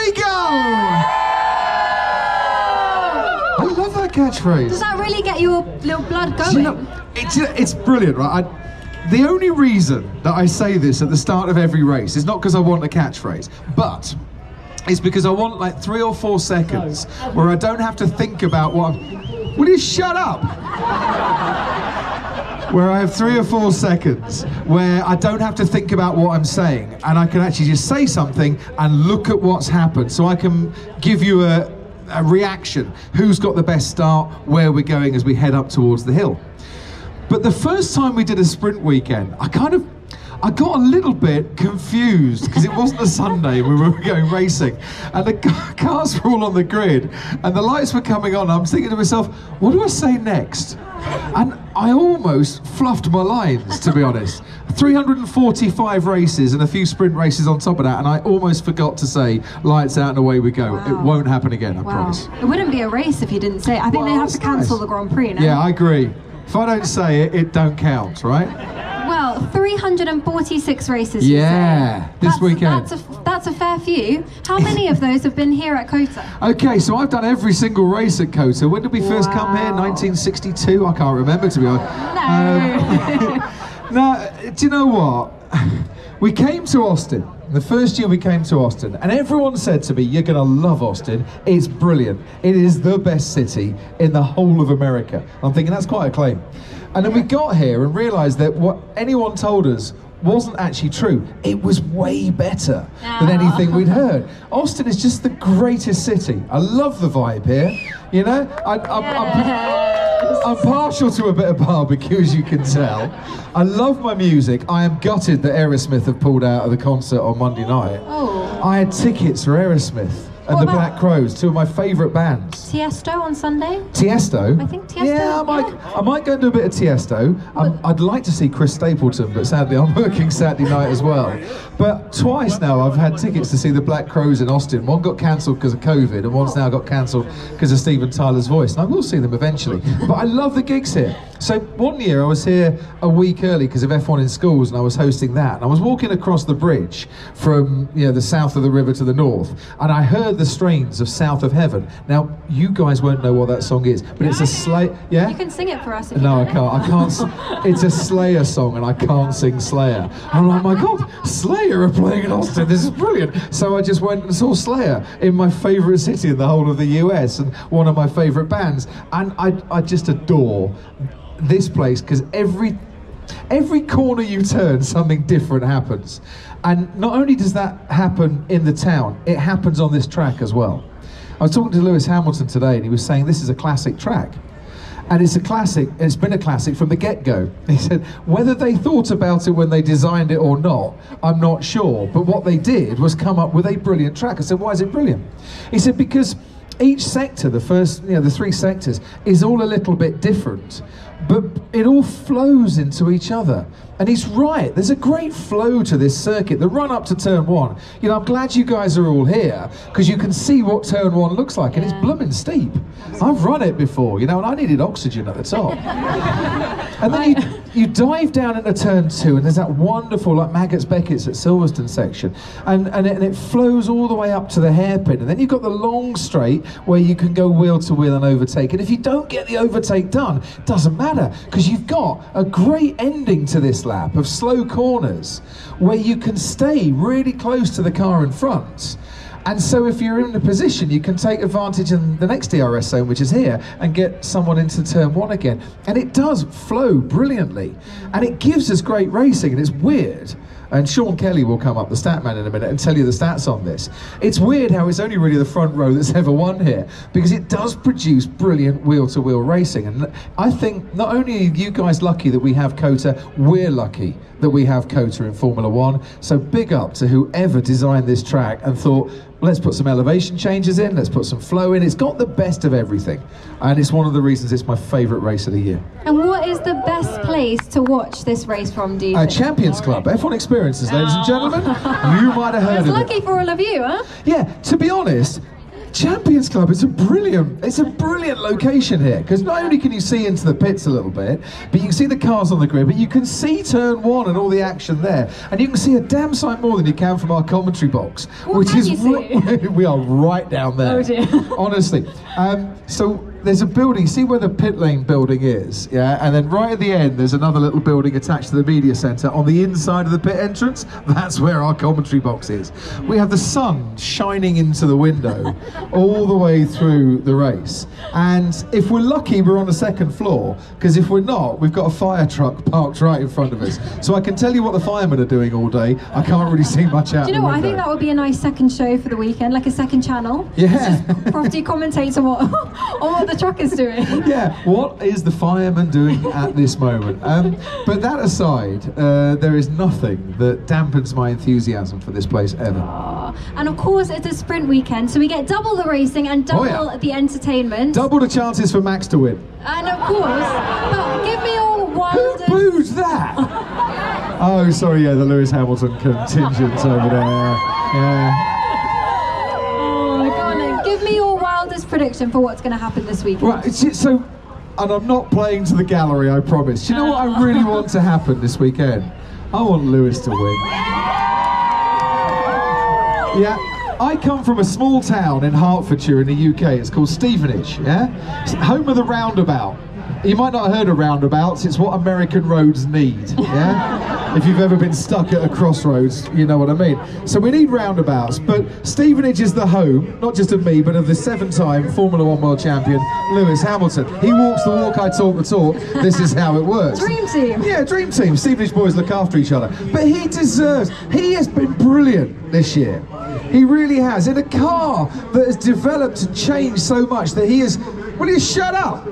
we go! I love that catchphrase. Does that really get your little blood going? You know, it's brilliant, right? The only reason that I say this at the start of every race is not because I want a catchphrase, but it's because I want like 3 or 4 seconds where I don't have to think about what I'm... Will you shut up? Where I have 3 or 4 seconds where I don't have to think about what I'm saying, and I can actually just say something and look at what's happened, so I can give you a reaction. Who's got the best start, where we're going as we head up towards the hill. But the first time we did a sprint weekend, I got a little bit confused because it wasn't a Sunday and we were going racing, and the cars were all on the grid and the lights were coming on. I'm thinking to myself, what do I say next? And I almost fluffed my lines, to be honest. 345 races and a few sprint races on top of that, and I almost forgot to say lights out and away we go. Wow. It won't happen again, I promise. It wouldn't be a race if you didn't say it. I think they have to cancel the Grand Prix now. Yeah, I agree. If I don't say it, it don't count, right? Well, 346 races. Yeah, this weekend. That's a fair few. How many of those have been here at COTA? Okay, so I've done every single race at COTA. When did we first come here? 1962? I can't remember, to be honest. No. Now, do you know what? We came to Austin. The first year we came to Austin, and everyone said to me, you're going to love Austin. It's brilliant. It is the best city in the whole of America. I'm thinking that's quite a claim. And then we got here and realized that what anyone told us wasn't actually true. It was way better than anything we'd heard. Austin is just the greatest city. I love the vibe here. You know, I'm partial to a bit of barbecue, as you can tell. I love my music. I am gutted that Aerosmith have pulled out of the concert on Monday night. Oh. I had tickets for Aerosmith and the Black Crowes, 2 of my favourite bands. Tiesto on Sunday? Tiesto? I think Tiesto. Yeah, I might go and do a bit of Tiesto. I'd like to see Chris Stapleton, but sadly I'm working Saturday night as well. But twice now I've had tickets to see the Black Crowes in Austin. One got cancelled because of COVID, and one's now got cancelled because of Steven Tyler's voice. And I will see them eventually. But I love the gigs here. So one year I was here a week early because of F1 in schools, and I was hosting that. And I was walking across the bridge from the south of the river to the north, and I heard the strains of South of Heaven. Now you guys won't know what that song is, but it's a Slayer. Yeah. You can sing it for us. If no, I can't. I can't. It's a Slayer song, and I can't sing Slayer. I'm like, my God, Slayer are playing in Austin. This is brilliant. So I just went and saw Slayer in my favourite city in the whole of the US, and one of my favourite bands. And I just adore this place because every corner you turn, something different happens. And not only does that happen in the town, it happens on this track as well. I was talking to Lewis Hamilton today, and he was saying this is a classic track. And it's a classic, it's been a classic from the get-go. He said, whether they thought about it when they designed it or not, I'm not sure. But what they did was come up with a brilliant track. I said, why is it brilliant? He said, because each sector, the 3 sectors, is all a little bit different, but it all flows into each other. And he's right, there's a great flow to this circuit. The run up to turn 1, I'm glad you guys are all here because you can see what turn 1 looks like, and it's blooming steep. I've run it before, and I needed oxygen at the top. And then you dive down into turn 2, and there's that wonderful, like Maggots Beckett's at Silverstone section, and it flows all the way up to the hairpin, and then you've got the long straight where you can go wheel to wheel and overtake. And if you don't get the overtake done, it doesn't matter, because you've got a great ending to this lap of slow corners where you can stay really close to the car in front. And so if you're in the position, you can take advantage in the next DRS zone, which is here, and get someone into turn 1 again. And it does flow brilliantly. And it gives us great racing, and it's weird. And Sean Kelly will come up, the stat man, in a minute and tell you the stats on this. It's weird how it's only really the front row that's ever won here, because it does produce brilliant wheel-to-wheel racing. And I think not only are you guys lucky that we have COTA, we're lucky that we have COTA in Formula 1. So big up to whoever designed this track and thought, let's put some elevation changes in, let's put some flow in. It's got the best of everything. And it's one of the reasons it's my favourite race of the year. And what is the best place to watch this race from, do you think? Champions Club, F1 Experiences, ladies and gentlemen. You might have heard of it. It's lucky for all of you, huh? Yeah, to be honest, Champions Club, it's a brilliant location here, because not only can you see into the pits a little bit, but you can see the cars on the grid, but you can see turn one and all the action there, and you can see a damn sight more than you can from our commentary box, What can you see? We are right down there. Oh dear. Honestly. So there's a building, see where the pit lane building is, yeah? And then right at the end, there's another little building attached to the media centre. On the inside of the pit entrance, that's where our commentary box is. We have the sun shining into the window all the way through the race. And if we're lucky, we're on the second floor, because if we're not, we've got a fire truck parked right in front of us. So I can tell you what the firemen are doing all day. I can't really see much out. Do you know what? I think that would be a nice second show for the weekend, like a second channel. Yeah. Crofty commentates on what the truck is doing. Yeah, what is the fireman doing at this moment? But that aside, there is nothing that dampens my enthusiasm for this place ever. And of course, it's a sprint weekend, so we get double the racing and double the entertainment. Double the chances for Max to win. And of course, but give me your wildest... Who booed that? Oh, sorry, yeah, the Lewis Hamilton contingent over there. Yeah. Give me your wildest prediction for what's going to happen this weekend. Right, so, and I'm not playing to the gallery, I promise. Do you know what I really want to happen this weekend? I want Lewis to win. Yeah, I come from a small town in Hertfordshire in the UK. It's called Stevenage, yeah? It's home of the roundabout. You might not have heard of roundabouts, it's what American roads need, yeah? If you've ever been stuck at a crossroads, you know what I mean. So we need roundabouts, but Stevenage is the home, not just of me, but of the 7-time Formula 1 world champion, Lewis Hamilton. He walks the walk, I talk the talk, this is how it works. Dream team. Yeah, dream team. Stevenage boys look after each other. But he has been brilliant this year. He really has. In a car that has developed and changed so much that he has... Will you shut up?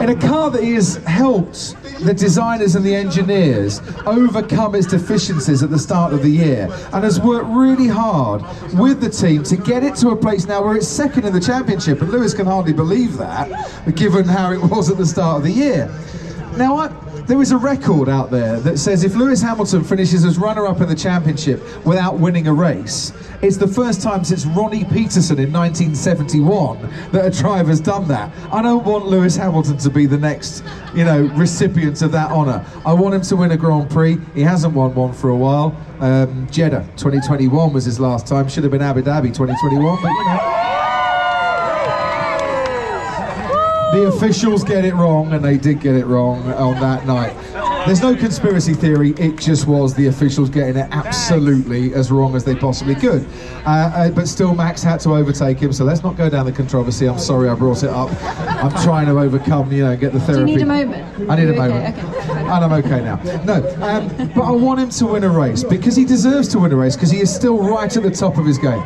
In a car that he has helped the designers and the engineers overcome its deficiencies at the start of the year, and has worked really hard with the team to get it to a place now where it's second in the championship, and Lewis can hardly believe that, given how it was at the start of the year. Now, there is a record out there that says if Lewis Hamilton finishes as runner-up in the championship without winning a race, it's the first time since Ronnie Peterson in 1971 that a driver's done that. I don't want Lewis Hamilton to be the next, recipient of that honour. I want him to win a Grand Prix. He hasn't won one for a while. Jeddah 2021 was his last time. Should have been Abu Dhabi 2021, but the officials get it wrong, and they did get it wrong on that night. There's no conspiracy theory, it just was the officials getting it absolutely as wrong as they possibly could. But still, Max had to overtake him, so let's not go down the controversy. I'm sorry I brought it up. I'm trying to overcome, get the therapy. Do you need a moment? I need a moment. Okay. And I'm okay now. No, but I want him to win a race, because he deserves to win a race, because he is still right at the top of his game.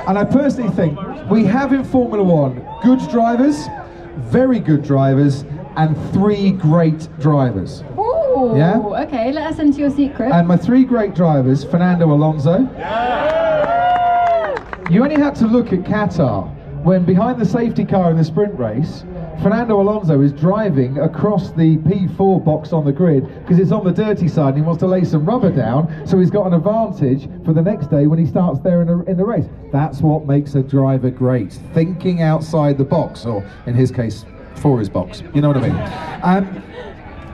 And I personally think we have in Formula 1 good drivers, very good drivers, and 3 great drivers. Ooh, yeah? Okay, let us into your secret. And my 3 great drivers, Fernando Alonso. Yeah. You only had to look at Qatar, when behind the safety car in the sprint race, Fernando Alonso is driving across the P4 box on the grid, because it's on the dirty side and he wants to lay some rubber down, so he's got an advantage for the next day when he starts there in the race. That's what makes a driver great, thinking outside the box, or in his case, for his box. You know what I mean?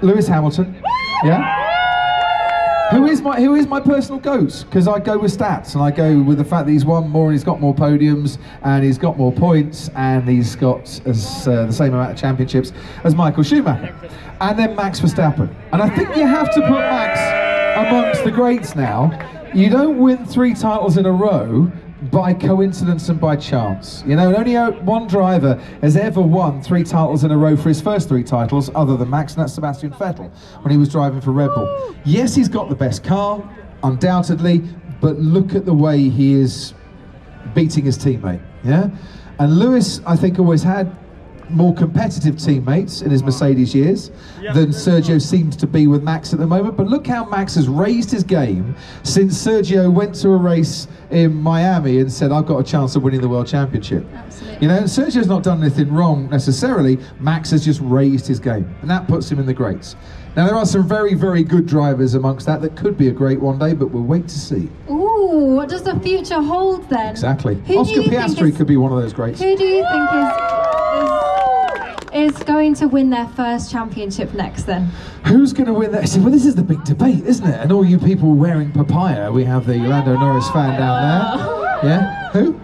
Lewis Hamilton, yeah? Who is my personal GOAT? Because I go with stats, and I go with the fact that he's won more, and he's got more podiums, and he's got more points, and he's got the same amount of championships as Michael Schumacher. And then Max Verstappen. And I think you have to put Max amongst the greats now. You don't win 3 titles in a row by coincidence and by chance. And only one driver has ever won 3 titles in a row for his first 3 titles, other than Max, and that's Sebastian Vettel, when he was driving for Red Bull. Yes, he's got the best car, undoubtedly, but look at the way he is beating his teammate, yeah? And Lewis, I think, always had more competitive teammates in his Mercedes years than Sergio seems to be with Max at the moment. But look how Max has raised his game since Sergio went to a race in Miami and said, I've got a chance of winning the World Championship. Absolutely. And Sergio's not done anything wrong necessarily. Max has just raised his game, and that puts him in the greats. Now, there are some very, very good drivers amongst that could be a great one day, but we'll wait to see. Ooh, What does the future hold then? Exactly. Who do Oscar you think Piastri could be one of those greats. Who do you think is going to win their first championship next then? Who's going to win that? See, well, this is the big debate, isn't it? And all you people wearing papaya, we have the Lando Norris fan down there. Yeah? Who?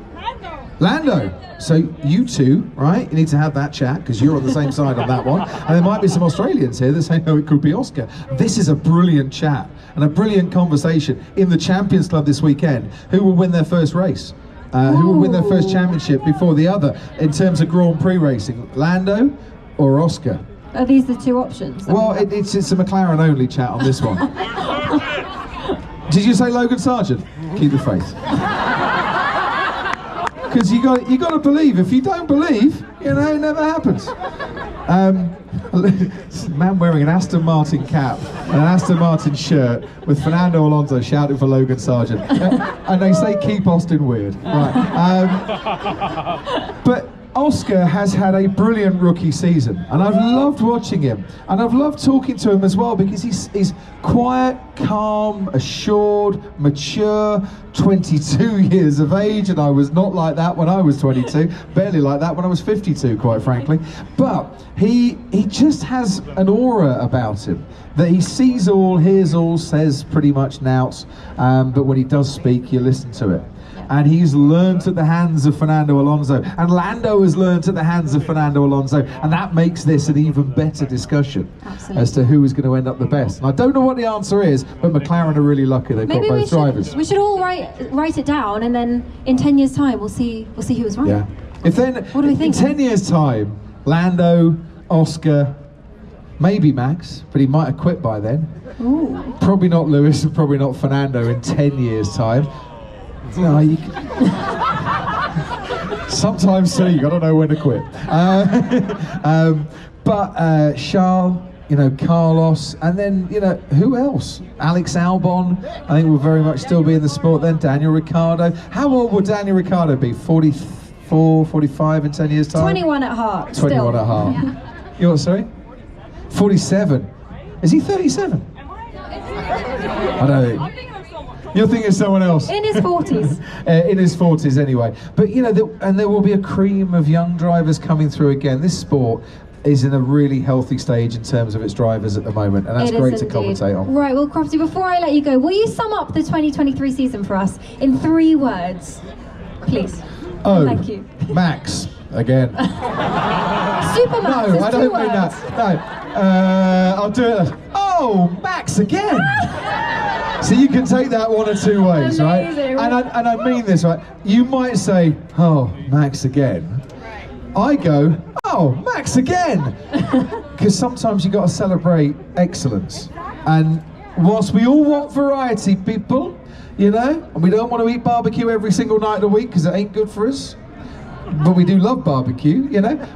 Lando. So you two, right? You need to have that chat because you're on the same side on that one. And there might be some Australians here that say, no, it could be Oscar. This is a brilliant chat and a brilliant conversation in the Champions Club this weekend. Who will win their first race? Who will win their first championship before the other in terms of Grand Prix racing? Lando or Oscar? Are these the two options? Well, it's a McLaren only chat on this one. Did you say Logan Sargent? Keep the faith. Because you got to believe. If you don't believe, it never happens. Man wearing an Aston Martin cap and an Aston Martin shirt with Fernando Alonso shouting for Logan Sargent, and they say keep Austin weird. Right. But Oscar has had a brilliant rookie season, and I've loved watching him, and I've loved talking to him as well because he's quiet, calm, assured, mature, 22 years of age, and I was not like that when I was 22, barely like that when I was 52, quite frankly. But he just has an aura about him that he sees all, hears all, says pretty much nouts, but when he does speak, you listen to it. And he's learnt at the hands of Fernando Alonso, and Lando has learnt at the hands of Fernando Alonso, and that makes this an even better discussion. Absolutely. As to who is going to end up the best. And I don't know what the answer is, but McLaren are really lucky they've got both drivers. We should all write it down, and then in 10 years' time we'll see who was right. Yeah. If then what do we think? In 10 years' time, Lando, Oscar, maybe Max, but he might have quit by then. Ooh. Probably not Lewis, and probably not Fernando in 10 years' time. No, sometimes so you got to know when to quit. But Charles, Carlos, and then who else? Alex Albon, I think will very much still be in the sport. Then Daniel Ricciardo. How old will Daniel Ricciardo be? 44, 45 in 10 years' time? 21 at heart. 21 at heart. Yeah. You're what, sorry? 47. Is he 37? I don't think. You're thinking of someone else. In his 40s. In his 40s anyway. But and there will be a cream of young drivers coming through again. This sport is in a really healthy stage in terms of its drivers at the moment, and that's great to commentate on. Right, well, Crofty, before I let you go, will you sum up the 2023 season for us in 3 words, please? Oh, thank you. Max, again. Super Max. No, I don't mean that. No, I'll do it. Oh, Max again. So you can take that one of 2 ways, amazing. Right? And I mean this, right? You might say, oh, Max again. I go, oh, Max again. Because sometimes you got to celebrate excellence. And whilst we all want variety, people, and we don't want to eat barbecue every single night of the week because it ain't good for us. But we do love barbecue,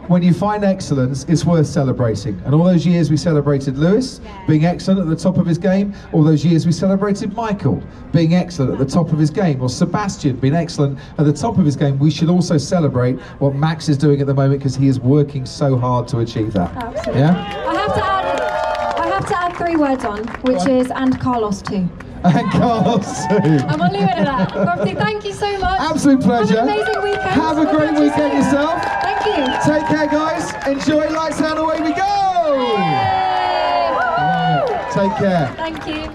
When you find excellence, it's worth celebrating. And all those years we celebrated Lewis being excellent at the top of his game, all those years we celebrated Michael being excellent at the top of his game, or Sebastian being excellent at the top of his game, we should also celebrate what Max is doing at the moment because he is working so hard to achieve that. Absolutely. Yeah? I have to add 3 words on, which is and Carlos too. And Carlos too. I'm gonna leave it at that. Crofty, thank you so much. Absolute pleasure. Have an amazing weekend. Have a great weekend yourself. Thank you. Take care, guys. Enjoy. Lights out, away we go. Yay. Take care. Thank you.